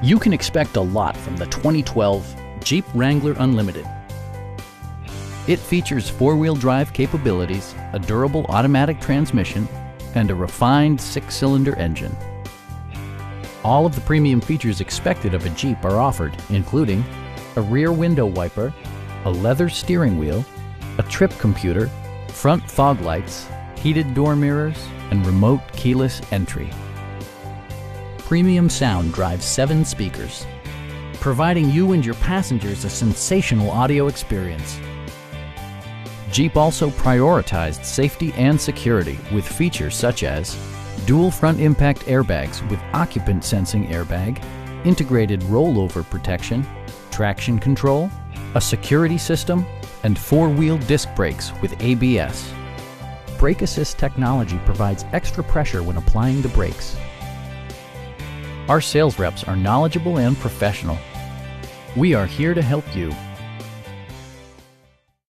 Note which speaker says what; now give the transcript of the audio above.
Speaker 1: You can expect a lot from the 2012 Jeep Wrangler Unlimited. It features four-wheel drive capabilities, a durable automatic transmission, and a refined six-cylinder engine. All of the premium features expected of a Jeep are offered, including a rear window wiper, a leather steering wheel, a trip computer, front fog lights, heated door mirrors, and remote keyless entry. Premium sound drives 7 speakers, providing you and your passengers a sensational audio experience. Jeep also prioritized safety and security with features such as dual front impact airbags with occupant sensing airbag, integrated rollover protection, traction control, a security system, and 4-wheel disc brakes with ABS. Brake assist technology provides extra pressure when applying the brakes. Our sales reps are knowledgeable and professional. We are here to help you.